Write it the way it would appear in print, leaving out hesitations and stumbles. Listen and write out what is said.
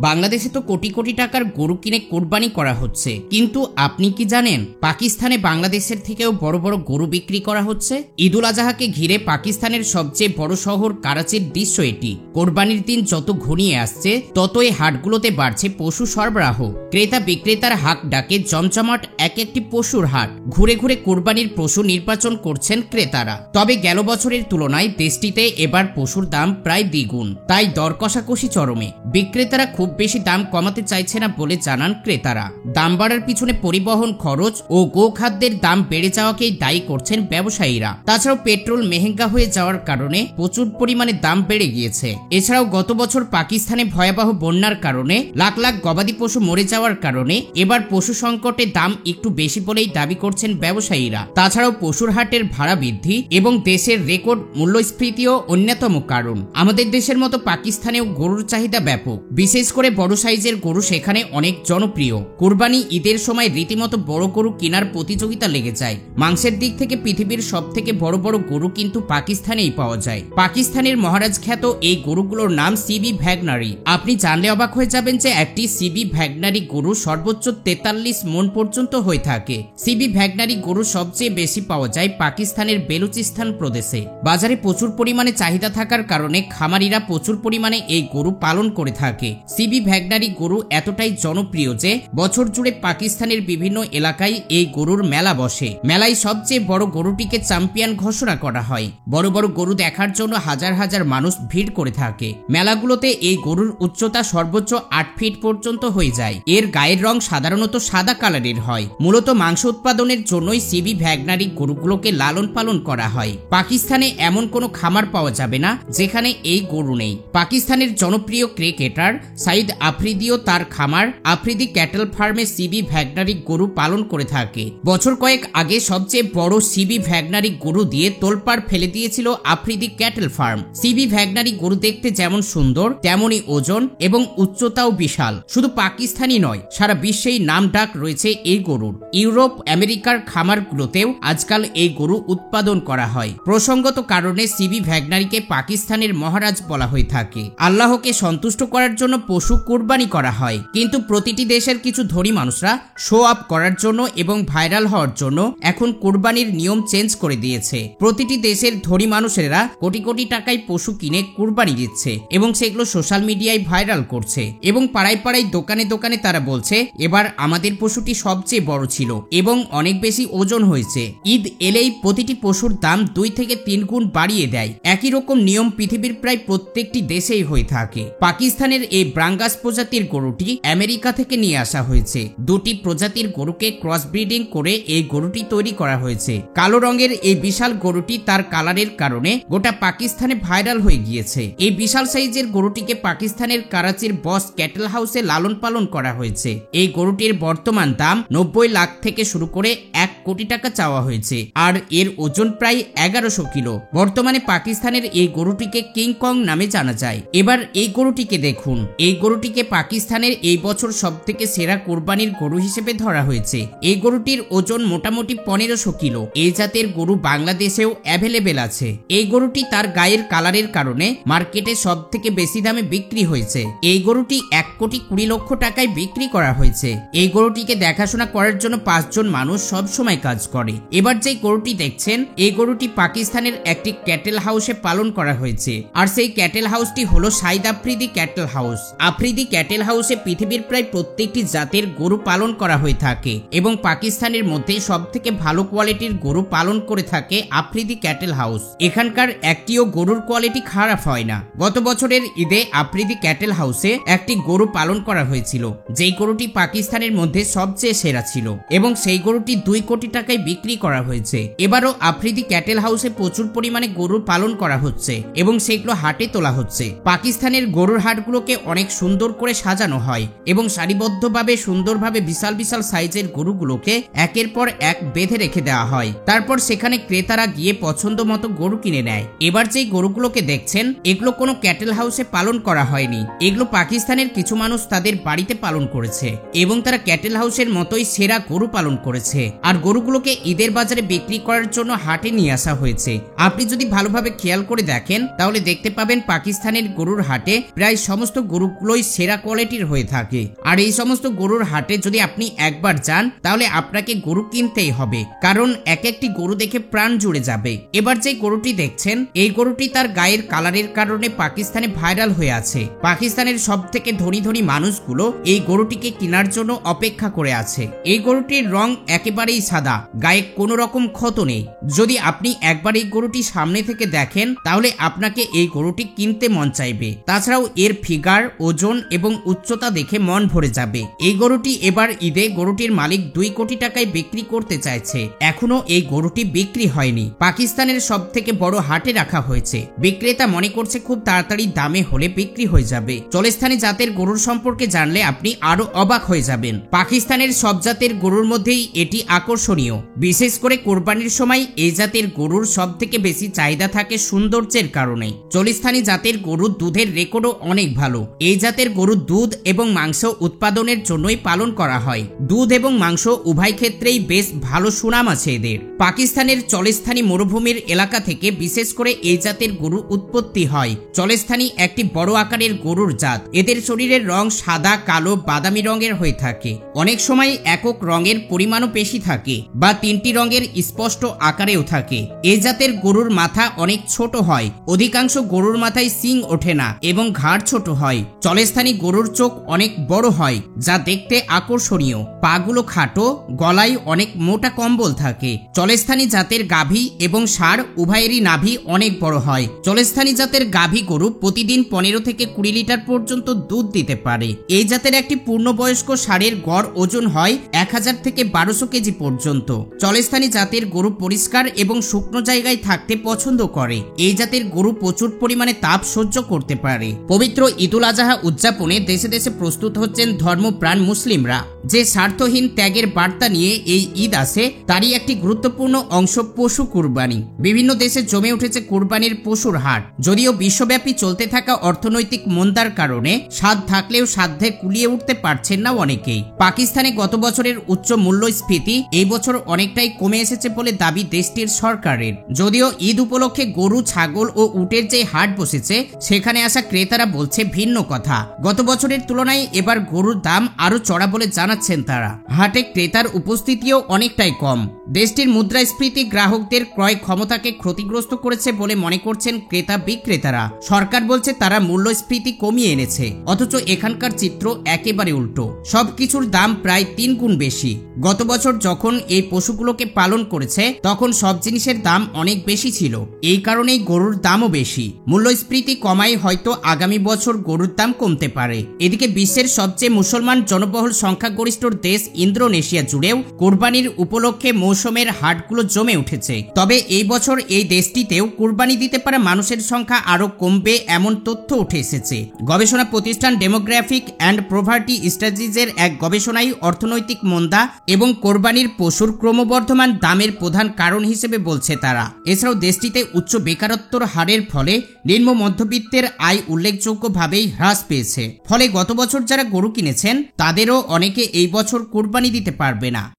বাংলাদেশে তো কোটি কোটি টাকার গরু কিনে কোরবানি করা হচ্ছে, কিন্তু আপনি কি জানেন পাকিস্তানে বাংলাদেশের থেকেও বড় বড় গরু বিক্রি করা হচ্ছে? ঈদুল আজহাকে ঘিরে পাকিস্তানের সবচেয়ে বড় শহর করাচির দৃশ্য এটি। কোরবানির দিন যত ঘনিয়ে আসছে ততই হাটগুলোতে বাড়ছে পশু সরবরাহ। ক্রেতা বিক্রেতার হাক ডাকে জমজমাট এক একটি পশুর হাট। ঘুরে ঘুরে কোরবানির পশু নির্বাচন করছেন ক্রেতারা। তবে গেল বছরের তুলনায় দেশটিতে এবার পশুর দাম প্রায় দ্বিগুণ, তাই দর কষাকষি চরমে। বিক্রেতারা খুব বেশি দাম কমাতে চাইছে না বলে জানান ক্রেতারা। দাম বাড়ার পিছনে পরিবহন খরচ ও গোখাদ্যের দাম বেড়ে যাওয়াকেই দায়ী করছেন ব্যবসায়ীরা। তাছাড়াও পেট্রোল মেহেঙ্গা হয়ে যাওয়ার কারণে প্রচুর পরিমাণে দাম বেড়ে গিয়েছে। এছাড়াও গত বছর পাকিস্তানে ভয়াবহ বন্যার কারণে লাখ লাখ গবাদি পশু মরে যাওয়ার কারণে এবার পশু সংকটে দাম একটু বেশি বলেই দাবি করছেন ব্যবসায়ীরা। তাছাড়াও পশুর হাটের ভাড়া বৃদ্ধি এবং দেশের রেকর্ড মূল্যস্ফীতিও অন্যতম কারণ। আমাদের দেশের মতো পাকিস্তানেও গরুর চাহিদা ব্যাপক, বিশেষ করে বড় সাইজের গরু সেখানে অনেক জনপ্রিয়। কুরবানি ঈদের সময় রীতিমতো বড় গরু কেনার প্রতিযোগিতা লেগে যায়। মাংসের দিক থেকে পৃথিবীর সব থেকে বড় বড় গরু কিন্তু পাকিস্তানেই পাওয়া যায়। পাকিস্তানের মহারাজ খ্যাত এই গরুগুলোর নাম সিবি ভ্যাগনারি। আপনি জানলে অবাক হয়ে যাবেন যে একটি সিবি ভ্যাগনারি গরু সর্বোচ্চ 43 মণ পর্যন্ত হয়ে থাকে। সিবি ভ্যাগনারি গরু সবচেয়ে বেশি পাওয়া যায় পাকিস্তানের বেলুচিস্তান প্রদেশে। বাজারে প্রচুর পরিমাণে চাহিদা থাকার কারণে খামারিরা প্রচুর পরিমাণে এই গরু পালন করে থাকে। সিবি ভ্যাগনারি গরু এতটাই জনপ্রিয় যে বছর জুড়ে পাকিস্তানের বিভিন্ন এলাকায় এই গরুর মেলা বসে। মেলায় সবচেয়ে বড় গরুটিকে চ্যাম্পিয়ন ঘোষণা করা হয়। বড় বড় গরু দেখার জন্য হাজার হাজার মানুষ ভিড় করে থাকে। মেলাগুলোতে এই গরুর উচ্চতা সর্বোচ্চ 8 ফিট পর্যন্ত হয়ে যায়। এর গায়ের রং সাধারণত সাদা কালারের হয়। মূলত মাংস উৎপাদনের জন্যই সিবি ভ্যাগনারি গরুগুলোকে লালন পালন করা হয়। পাকিস্তানে এমন কোনো খামার পাওয়া যাবে না যেখানে এই গরু নেই। পাকিস্তানের জনপ্রিয় ক্রিকেটার সাইদ আফ্রিদিও তার খামার আফ্রিদি ক্যাটেল ফার্মে সিবি ভ্যাগনারি গরু পালন করে থাকে। বছর কয়েক আগে সবচেয়ে বড় সিবি ভ্যাগনারি গরু দিয়ে তোলপাড় ফেলে দিয়েছিল আফ্রিদি ক্যাটেল ফার্ম। সিবি ভ্যাগনারি গরু দেখতে যেমন সুন্দর তেমনই ওজন এবং উচ্চতাও বিশাল। শুধু পাকিস্তানই নয়, সারা বিশ্বেই নাম ডাক রয়েছে এই গরুর। ইউরোপ আমেরিকার খামারগুলোতেও আজকাল এই গরু উৎপাদন করা হয়। প্রসঙ্গত কারণে সিবি ভ্যাগনারিকে পাকিস্তানের মহারাজ বলা হয়ে থাকে। আল্লাহকে সন্তুষ্ট করার জন্য পশু কুরবানি করা হয়, কিন্তু প্রতিটি দেশের কিছু ধনী মানুষরা শো আপ করার জন্য এবং ভাইরাল হওয়ার জন্য এখন কুরবানির নিয়ম চেঞ্জ করে দিয়েছে। প্রতিটি দেশের ধনী মানুষেরা কোটি কোটি টাকায় পশু কিনে কুরবানি দিচ্ছে এবং সেগুলো সোশ্যাল মিডিয়ায় ভাইরাল করছে এবং পাড়ায় পাড়ায় দোকানে দোকানে তারা বলছে এবার আমাদের পশুটি সবচেয়ে বড় ছিল এবং অনেক বেশি ওজন হয়েছে। ঈদ এলেই প্রতিটি পশুর দাম 2 থেকে 3 গুণ বাড়িয়ে দেয়। একই রকম নিয়ম পৃথিবীর প্রায় প্রত্যেকটি দেশেই হয়ে থাকে। পাকিস্তানের এই ব্রাঙ্গাস প্রজাতির গরুটি আমেরিকা থেকে নিয়ে আসা হয়েছে। দুটি প্রজাতির গরুকে ক্রস ব্রিডিং করে এই গরুটি তৈরি করা হয়েছে। কালো রঙের এই বিশাল গরুটি তার কালারের কারণে গোটা পাকিস্তানে ভাইরাল হয়ে গিয়েছে। এই বিশাল সাইজের গরুটিকে পাকিস্তানের করাচির বস ক্যাটেল হাউসে লালন পালন করা হয়েছে। এই গরুটির বর্তমান দাম 90 লাখ থেকে শুরু করে 1 কোটি টাকা চাওয়া হয়েছে আর এর ওজন প্রায় 1100 কিলো। বর্তমানে পাকিস্তানের এই গরুটিকে কিং কং নামে জানা যায়। এবার এই গরুটিকে দেখুন। এই গরুটিকে পাকিস্তানের এই বছর সবথেকে সেরা কোরবানির গরু হিসেবে ধরা হয়েছে। এই গরুটির ওজন মোটামুটি 1500 কিলো। এই জাতের গরু বাংলাদেশেও অ্যাভেলেবেল আছে। এই গরুটি তার গায়ের কালারের কারণে মার্কেটে সব থেকে বেশি দামে বিক্রি হয়েছে। এই গরুটি 1 কোটি 20 লক্ষ টাকায় বিক্রি করা হয়েছে। এই গরুটিকে দেখাশোনা করার জন্য 5 জন মানুষ সব সময় কাজ করে। এবার যে গরুটি দেখছেন এই গরুটি পাকিস্তানের একটি ক্যাটেল হাউসে পালন করা হয়েছে আর সেই ক্যাটেল হাউসটি হলো Saeed Afridi cattle house. Afridi cattle হাউসে পৃথিবীর প্রায় প্রত্যেকটি জাতের গরু পালন করা হয়ে থাকে এবং পাকিস্তানের মধ্যে সব থেকে ভালো কোয়ালিটির গরু পালন করে থাকে আফ্রিদি ক্যাটেল হাউস। এখানকার একটিও গরুর কোয়ালিটি খারাপ হয় না। গত বছরের ঈদে আফ্রিদি ক্যাটেল হাউসে একটি গরু পালন করা হয়েছিল, যেই গরুটি পাকিস্তানের মধ্যে সবচেয়ে সেরা ছিল এবং সেই গরুটি 2 কোটি টাকায় বিক্রি করা হয়েছে। এবারও আফ্রিদি ক্যাটেল হাউসে প্রচুর পরিমাণে গরু পালন করা হচ্ছে এবং সেগুলো হাটে তোলা হচ্ছে। পাকিস্তানের গরুর হাটগুলোকে অনেক সুন্দর করে সাজানো হয় এবং সারিবদ্ধভাবে সুন্দরভাবে বিশাল বিশাল সাইজের গরুগুলোকে একের পর এক বেঁধে রেখে দেওয়া হয়। তারপর সেখানে ক্রেতারা গিয়ে পছন্দ মতো গরু কিনে নেয়। এবার যেই গরুগুলোকে দেখছেন এগুলো কোনো ক্যাটেল হাউসে পালন করা হয়নি। এগুলো পাকিস্তানের কিছু মানুষ তাদের বাড়িতে পালন করেছে এবং তারা ক্যাটেল হাউসের মতোই সেরা গরু পালন করেছে। আর গরুগুলোকে ঈদের বাজারে বিক্রি করার জন্য হাটে নিয়ে আসা হয়েছে। আপনি যদি ভালোভাবে খেয়াল করে দেখেন তাহলে দেখতে পাবেন পাকিস্তানের গরুর হাটে প্রায় সমস্ত গরুগুলোই সেরা কোয়ালিটির হয়ে থাকে। আর এই সমস্ত গরুর হাটে যদি আপনি একবার যান তাহলে আপনাকে গরু কিনতেই হবে, কারণ এক একটি গরু দেখে প্রাণ জুড়ে যাবে। এবার যে গরুটি দেখছেন এই গরুটি তার গায়ের কালারের কারণে পাকিস্তানে ভাইরাল হয়ে আছে। পাকিস্তানের সব থেকে ধনী ধনী মানুষগুলো এই গরুটিকে কেনার জন্য অপেক্ষা করে আছে। এই গরুটির রং একেবারেই সাদা, গায়ে কোনো রকম ক্ষত নেই। যদি আপনি একবার এই গরুটি সামনে থেকে দেখেন তাহলে আপনাকে এই গরুটি কিনতে মন চাইবে। তাছাড়াও এর ফিগার, ওজন এবং উচ্চতা দেখে মন ভরে যাবে। এই গরুটি এবার ঈদে গরুটির মালিক 2 কোটি টাকায় বিক্রি করতে চাইছে। এখনো এই গরুটি বিক্রি হয়নি। পাকিস্তানের সব থেকে বড় হাটে রাখা হয়েছে। বিক্রেতা মনে করছে খুব তাড়াতাড়ি দামে হলে বিক্রি হয়ে যাবে। চলেস্থানি জাতের গরুর সম্পর্কে জানলে আপনি আরো অবাক হয়ে যাবেন। পাকিস্তানের সব জাতের গরুর মধ্যেই এটি আকর্ষণীয়। বিশেষ করে কোরবানির সময় এই জাতের গরুর সব থেকে বেশি চাহিদা থাকে সৌন্দর্যের কারণে। চলেস্থানি জাতের গরুর দুধের রেকর্ডও অনেক ভালো। এই জাতের গরুর দুধ এবং মাংস উৎপাদনের জন্যই পালন করা হয়। দুধ এবং মাংস উভয় ক্ষেত্রেই বেশ ভালো সুনাম আছে এদের। পাকিস্তানের চলেস্থানি মরুভূমির এলাকা থেকে বিশেষ করে এই জাতের গরু উৎপত্তি হয়। চলেস্থানি একটি বড় আকারের গরুর জাত। এদের শরীরের রং সাদা, কালো, বাদামি রঙের হয়ে থাকে। অনেক সময় একক রঙের পরিমাণও বেশি থাকে বা 3টি রঙের স্পষ্ট আকারেও থাকে। এই জাতের গরুর মাথা অনেক ছোট হয়। অধিকাংশ গরুর মাথায় শিং ওঠে না এবং ঘাড় ছোট হয়। চলেস্থানি গরুর চোখ অনেক বড় হয় যা দেখতে আকর্ষণীয়। পাগুলো খাটো, গলায় অনেক মোটা কম্বল থাকে। চলেস্থানি জাতের গাভী এবং ষাঁড় উভয়েরই নাভি অনেক বড় হয়। চলেস্থানি জাতের গাভী গরু প্রতিদিন 15 থেকে 20 লিটার পর্যন্ত দুধ দিতে পারে। এই জাতের একটি পূর্ণবয়স্ক ষাঁড়ের গড় ওজন হয় 1000 থেকে 1200 কেজি পর্যন্ত। চলেস্থানি জাতের গরু পরিষ্কার এবং শুকনো জায়গায় থাকতে পছন্দ করে। এই জাতের গরু প্রচুর পরিমাণে তাপ সহ্য করতে পারে। পবিত্র ঈদুল আজহা উদযাপনে দেশে দেশে প্রস্তুত হচ্ছেন ধর্মপ্রাণ মুসলিমরা। যে স্বার্থহীন ত্যাগের বার্তা নিয়ে এই ঈদ আসে তারই একটি গুরুত্বপূর্ণ অংশ পশু কুরবানি। বিভিন্ন দেশে জমে উঠেছে কুরবানির পশুর হাট। যদিও বিশ্বব্যাপী চলতে থাকা অর্থনৈতিক মন্দার কারণে স্বাদ থাকলেও সাধ্যে কুলিয়ে উঠতে পারছেন না অনেকেই। পাকিস্তানে গত বছরের উচ্চ মূল্যস্ফীতি এই বছর অনেকটাই কমে এসেছে বলে দাবি দেশটির সরকারের। যদিও ঈদ উপলক্ষে গরু, ছাগল ও উটের যে হাট বসেছে সেখানে আসা ক্রেতারা বলছে ভিন্ন কথা। গত বছরের তুলনায় এবার গরুর দাম আরো চড়া বলে জানাচ্ছেন তারা। হাটে ক্রেতার উপস্থিতিও অনেকটাই কম। দেশটির মুদ্রাস্ফীতি গ্রাহকদের ক্রয় ক্ষমতাকে ক্ষতিগ্রস্ত করেছে বলে মনে করছেন ক্রেতা বিক্রেতারা। সরকার বলছে তারা মূল্যস্ফীতি কমিয়ে এনেছে, অথচ এখানকার চিত্র একেবারে উল্টো। সবকিছুর দাম প্রায় 3 গুণ বেশি। গত বছর যখন এই পশুগুলোকে পালন করেছে তখন সব জিনিসের দাম অনেক বেশি ছিল। এই কারণেই গরুর দামও বেশি। মূল্যস্ফীতি কমায় হয়তো আগামী বছর গরুর দাম কমতে পারে। এদিকে বিশ্বের সবচেয়ে মুসলমান জনবহুল সংখ্যাগরিষ্ঠ দেশ ইন্দোনেশিয়া জুড়েও কোরবানির উপলক্ষে মৌসুমের হাটগুলো জমে উঠেছে। তবে এই বছর এই দেশটিতেও কোরবানি দিতে পারা মানুষের সংখ্যা আরো কমবে এমন তথ্য উঠে এসেছে। গবেষণা প্রতিষ্ঠান ডেমোগ্রাফিক অ্যান্ড পভার্টি স্টাডিজের এক গবেষণায় অর্থনৈতিক মন্দা এবং কোরবানির পশুর ক্রমবর্ধমান দামের প্রধান কারণ হিসেবে বলছে তারা। এছাড়াও দেশটিতে উচ্চ বেকারত্বর হারের ফলে নিম্ন মধ্যবিত্তের আয় উল্লেখযোগ্যভাবেই হ্রাস পেয়েছে। ফলে গত বছর যারা গরু কিনেছেন তাদেরও অনেকে এই বছর কোরবানি দিতে পারবে না।